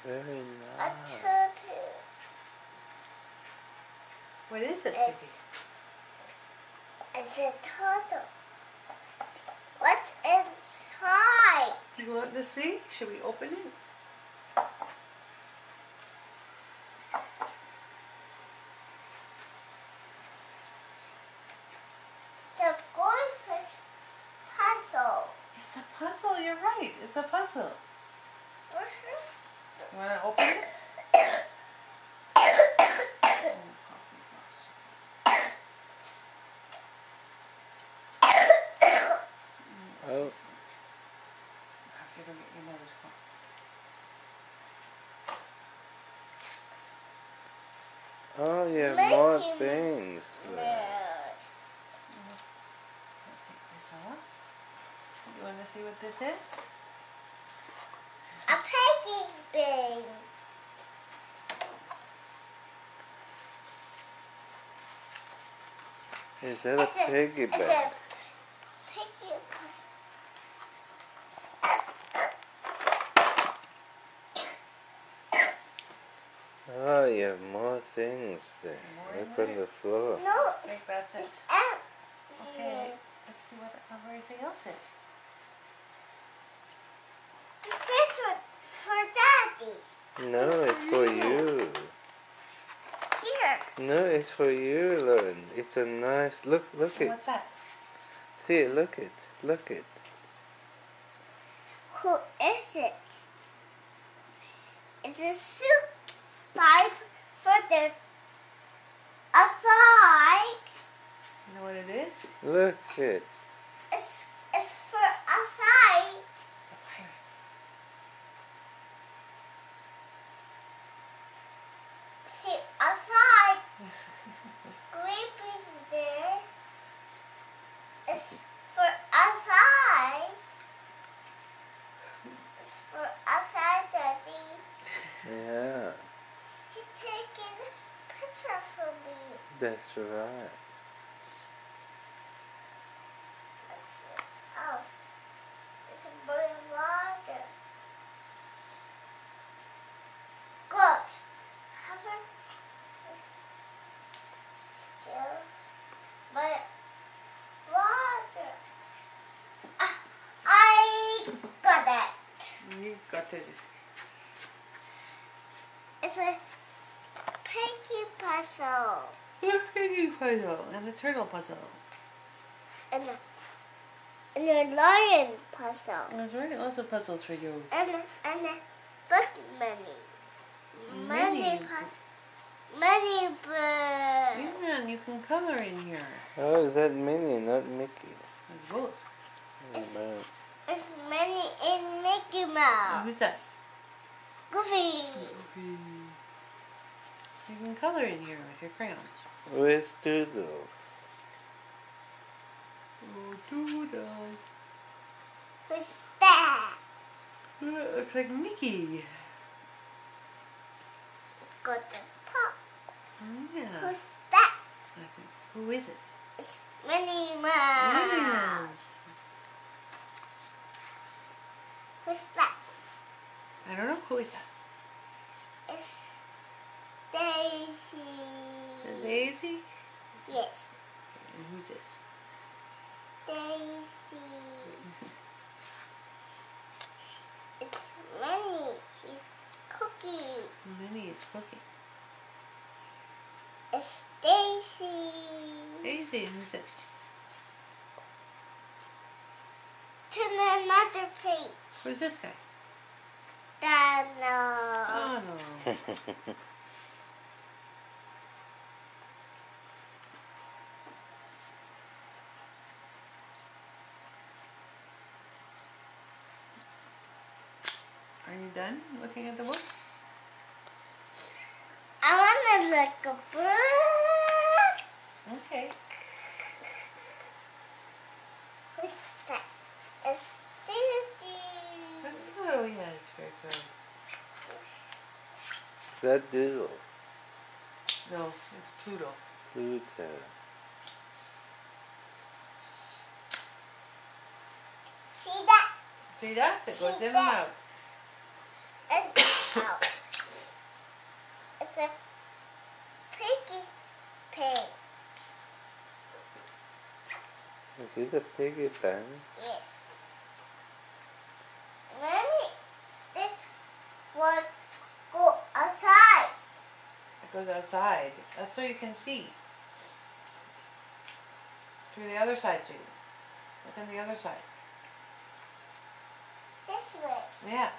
Very A nice. turtle. What is it, sweetie? It's a turtle. What's inside? Do you want to see? Should we open it? The goldfish puzzle. It's a puzzle. You're right. It's a puzzle. What's it? You want to open it? Oh, Okay, go get your mother's phone. oh, you have more Making things there. Yes. Let's take this off. You want to see what this is? A piggy bank. Is that a piggy It's bank? a piggy puzzle. Oh, you have more things there. More in Look there? on the floor. No, I think it's, that's it. it's out. Okay, let's see what everything else is. This one for Daddy. No, it's for you. Here. No, it's for you, Lauren. It's a nice look. Look it. What's that? See it. Look it. Look it. Who is it? It's a soup pipe for the outside. You know what it is? Look it. It's for outside. The pirate. See, outside, scraping there. It's for outside. It's for outside, Daddy. Yeah, He's taking a picture for me. that's right. What's else? It's a bowl of water. Good. Have a skill. But water. Ah, I got that. You got it. It's a piggy puzzle. A piggy puzzle and a turtle puzzle. And a lion puzzle. That's right. Lots of puzzles for you. And a book money. Many. Many birds. Yeah, and you can color in here. Oh, is that Minnie, not Mickey? There's both. It's- Man. There's many in Mickey Mouse. Who's that? Goofy. You can color in here with your crayons. Where's Doodles? Oh, doodles. Who's that? It looks like Mickey. Got the pop. Yeah. Who's that? Who is it? It's Minnie Mouse. Minnie Mouse. Who's that? I don't know. Who is that? It's Daisy. Daisy? Yes, And who's this? Daisy. It's Minnie. She's cookie. Minnie is cooking. It's Daisy. Daisy, who's this? Turn another page. Who's this guy? Dano. Oh, no. Are you done looking at the book? I want to look a bird. Okay. What's that? It's dirty. Oh, yeah, it's very good. Is that Doodle? No, it's Pluto. Pluto. See that? See that? It goes See in and that? out. And out. a piggy pig. Is it a piggy bank? Yes. Mommy, this one go outside. It goes outside. That's so you can see. To the other side, sweetie. Look on the other side. This way. Yeah.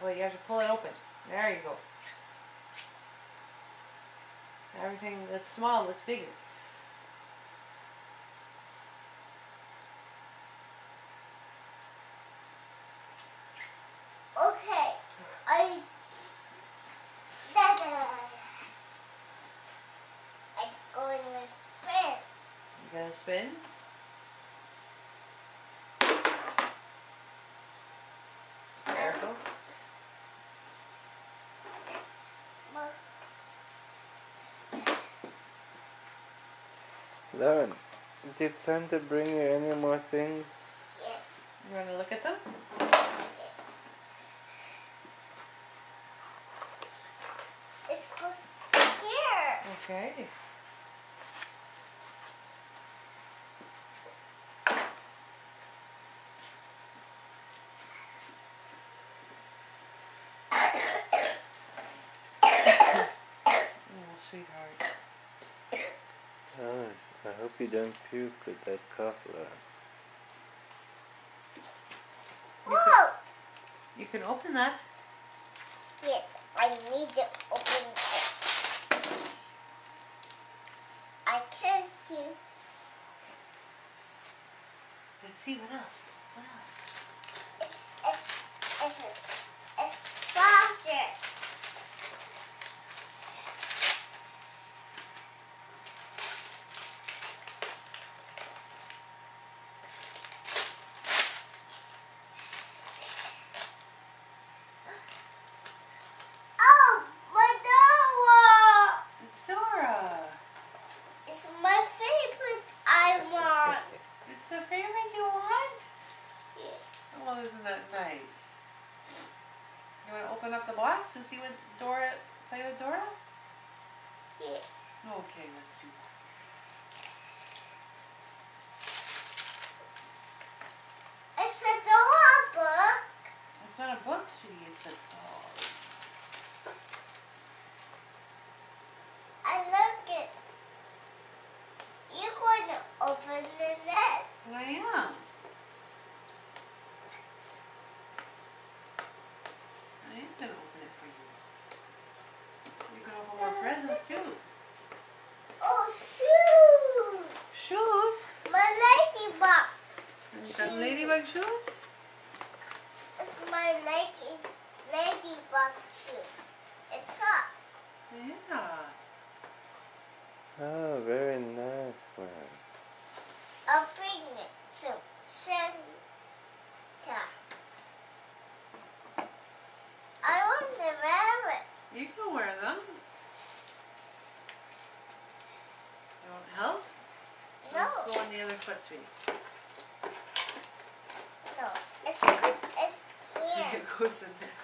Well, you have to pull it open. There you go. Everything that's small looks bigger. Okay. I'm going to spin. You gonna spin? Careful. Lauren, did Santa bring you any more things? Yes. You want to look at them? Yes. It goes here. Okay. Oh, sweetheart. Oh, I hope you don't puke with that cough, Lauren. Whoa! You can open that. Yes, I need to open it. I can't see. Let's see what else. What else? It's a spider. Oh, my Dora! It's Dora. It's my favorite I want. It's the favorite you want? Yes. Oh, isn't that nice? You want to open up the box and see what Dora, play with Dora? Yes. Okay, let's do that. It's a Dora book. It's not a book, sweetie, it's a doll. I look it. You're going to open the net. I am. I am going to open it for you. You can open more presents too. Oh, shoes. Shoes? My ladybug. You got ladybug shoes? It's my ladybug shoe. It's soft. Yeah. Oh, very nice, Lauren. I'll bring it to Santa. I want to wear it. You can wear them. You want help? No, Let's go on the other foot, sweetie. no. It's because it's here. It goes in there.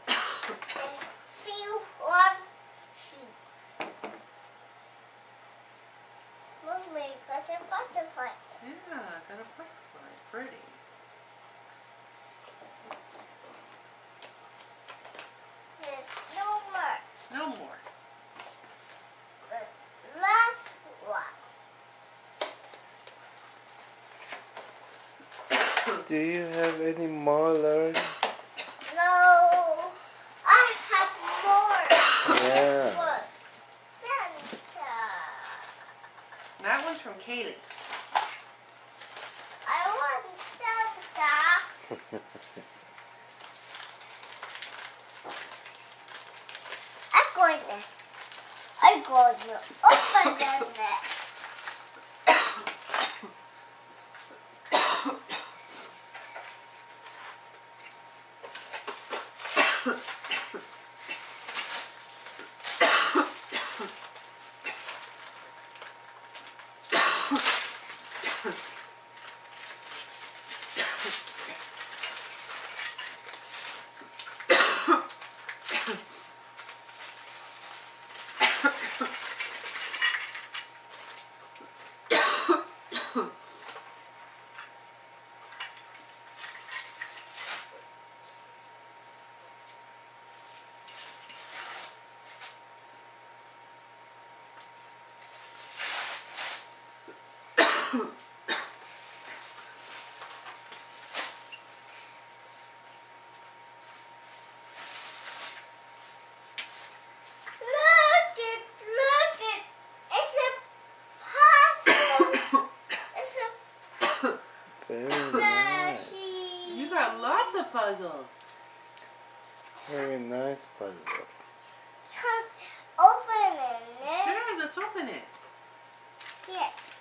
Feel one shoe. Mommy got a butterfly. Yeah, got a butterfly. Pretty. There's no more. No more. The last one. Do you have any more, Lauren? No, I have more. Yeah. Look, Santa. That one's from Kaylee. I want Santa. I'm going to open the net. Look it. It's a puzzle. It's a Very nice. puzzle. You got lots of puzzles. Very nice puzzle. Open it. Sure, let's open it. Yes.